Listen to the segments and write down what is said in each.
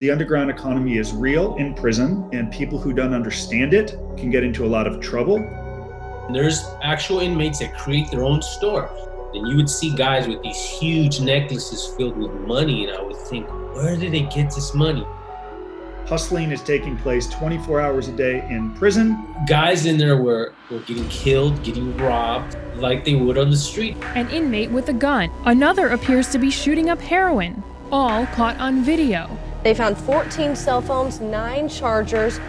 The underground economy is real in prison, and people who don't understand it can get into a lot of trouble. There's actual inmates that create their own store. And you would see guys with these huge necklaces filled with money, and I would think, where did they get this money? Hustling is taking place 24 hours a day in prison. Guys in there were getting killed, getting robbed, like they would on the street. An inmate with a gun. Another appears to be shooting up heroin. All caught on video. They found 14 cell phones, 9 chargers.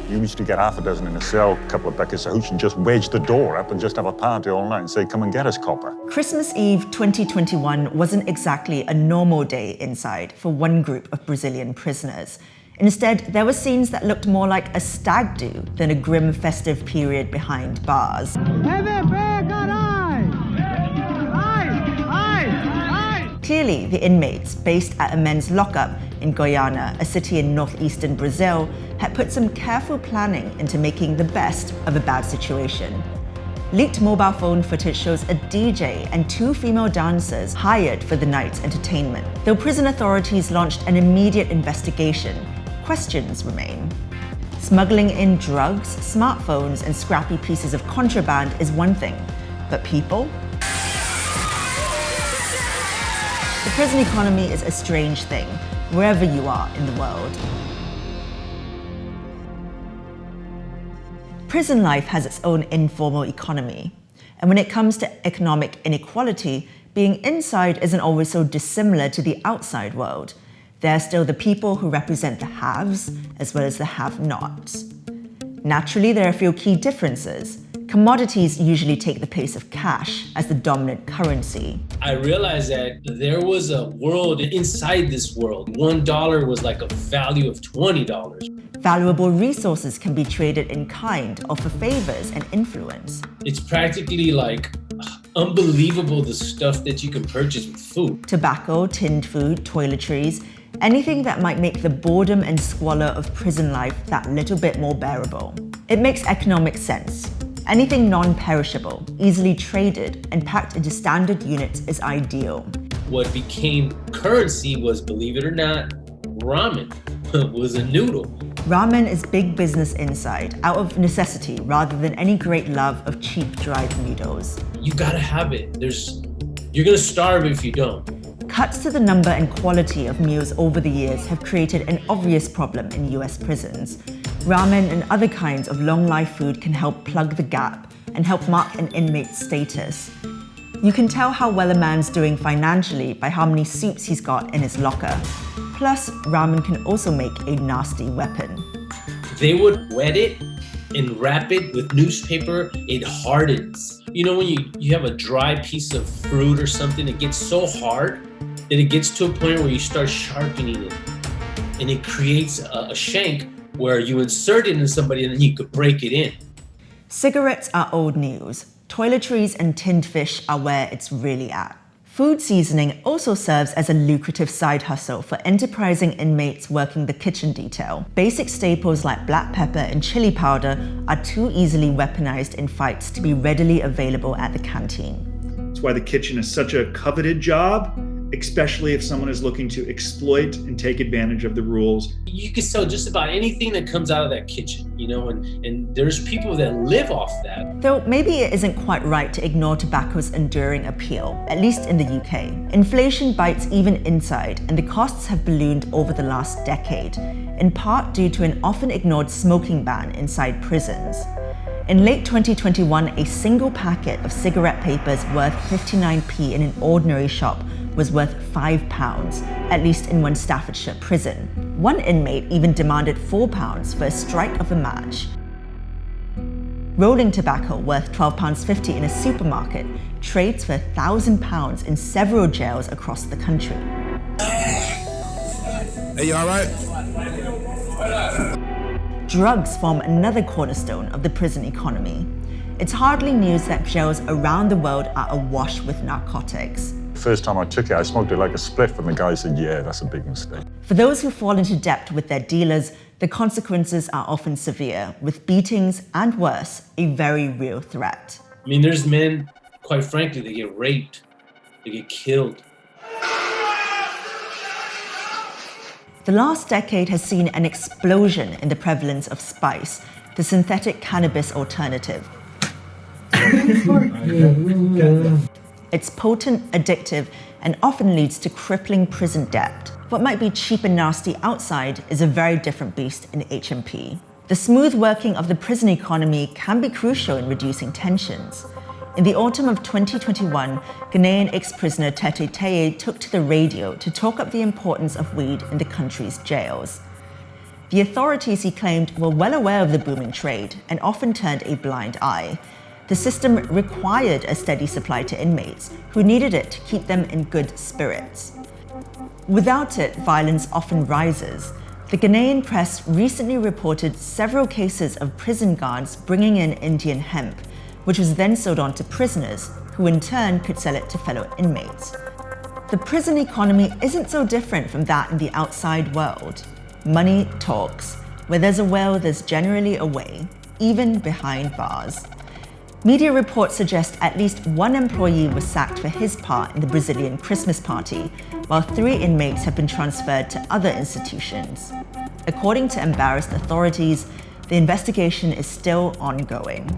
You used to get half a dozen in a cell, a couple of buckets of hooch, and just wedge the door up and just have a party all night and say, come and get us, copper. Christmas Eve 2021 wasn't exactly a normal day inside for one group of Brazilian prisoners. Instead, there were scenes that looked more like a stag do than a grim festive period behind bars. Clearly, the inmates, based at a men's lockup in Goiânia, a city in northeastern Brazil, had put some careful planning into making the best of a bad situation. Leaked mobile phone footage shows a DJ and 2 female dancers hired for the night's entertainment. Though prison authorities launched an immediate investigation, questions remain. Smuggling in drugs, smartphones, and scrappy pieces of contraband is one thing, but people? The prison economy is a strange thing, wherever you are in the world. Prison life has its own informal economy. And when it comes to economic inequality, being inside isn't always so dissimilar to the outside world. There are still the people who represent the haves, as well as the have-nots. Naturally, there are a few key differences. Commodities usually take the place of cash as the dominant currency. I realized that there was a world inside this world. $1 was like a value of $20. Valuable resources can be traded in kind or for favors and influence. It's practically like unbelievable the stuff that you can purchase with food. Tobacco, tinned food, toiletries, anything that might make the boredom and squalor of prison life that little bit more bearable. It makes economic sense. Anything non-perishable, easily traded, and packed into standard units is ideal. What became currency was, believe it or not, ramen. Was a noodle. Ramen is big business inside, out of necessity rather than any great love of cheap dried noodles. You gotta have it. You're gonna starve if you don't. Cuts to the number and quality of meals over the years have created an obvious problem in US prisons. Ramen and other kinds of long-life food can help plug the gap and help mark an inmate's status. You can tell how well a man's doing financially by how many soups he's got in his locker. Plus, ramen can also make a nasty weapon. They would wet it and wrap it with newspaper. It hardens. You know when you have a dry piece of fruit or something, it gets so hard that it gets to a point where you start sharpening it. And it creates a shank where you insert it in somebody and then you could break it in. Cigarettes are old news. Toiletries and tinned fish are where it's really at. Food seasoning also serves as a lucrative side hustle for enterprising inmates working the kitchen detail. Basic staples like black pepper and chili powder are too easily weaponized in fights to be readily available at the canteen. That's why the kitchen is such a coveted job, especially if someone is looking to exploit and take advantage of the rules. You can sell just about anything that comes out of that kitchen, you know, and there's people that live off that. Though maybe it isn't quite right to ignore tobacco's enduring appeal, at least in the UK. Inflation bites even inside, and the costs have ballooned over the last decade, in part due to an often ignored smoking ban inside prisons. In late 2021, a single packet of cigarette papers worth 59p in an ordinary shop was worth £5, at least in one Staffordshire prison. One inmate even demanded £4 for a strike of a match. Rolling tobacco worth £12.50 in a supermarket trades for £1,000 in several jails across the country. Hey, you all right? Drugs form another cornerstone of the prison economy. It's hardly news that jails around the world are awash with narcotics. First time I took it, I smoked it like a spliff, and the guy said, yeah, that's a big mistake. For those who fall into debt with their dealers, the consequences are often severe, with beatings and worse, a very real threat. I mean, there's men, quite frankly, they get raped, they get killed. The last decade has seen an explosion in the prevalence of spice, the synthetic cannabis alternative. It's potent, addictive, and often leads to crippling prison debt. What might be cheap and nasty outside is a very different beast in HMP. The smooth working of the prison economy can be crucial in reducing tensions. In the autumn of 2021, Ghanaian ex-prisoner Tete Teye took to the radio to talk up the importance of weed in the country's jails. The authorities, he claimed, were well aware of the booming trade and often turned a blind eye. The system required a steady supply to inmates who needed it to keep them in good spirits. Without it, violence often rises. The Ghanaian press recently reported several cases of prison guards bringing in Indian hemp, which was then sold on to prisoners, who in turn could sell it to fellow inmates. The prison economy isn't so different from that in the outside world. Money talks. Where there's a will, there's generally a way, even behind bars. Media reports suggest at least one employee was sacked for his part in the Brazilian Christmas party, while 3 inmates have been transferred to other institutions. According to embarrassed authorities, the investigation is still ongoing.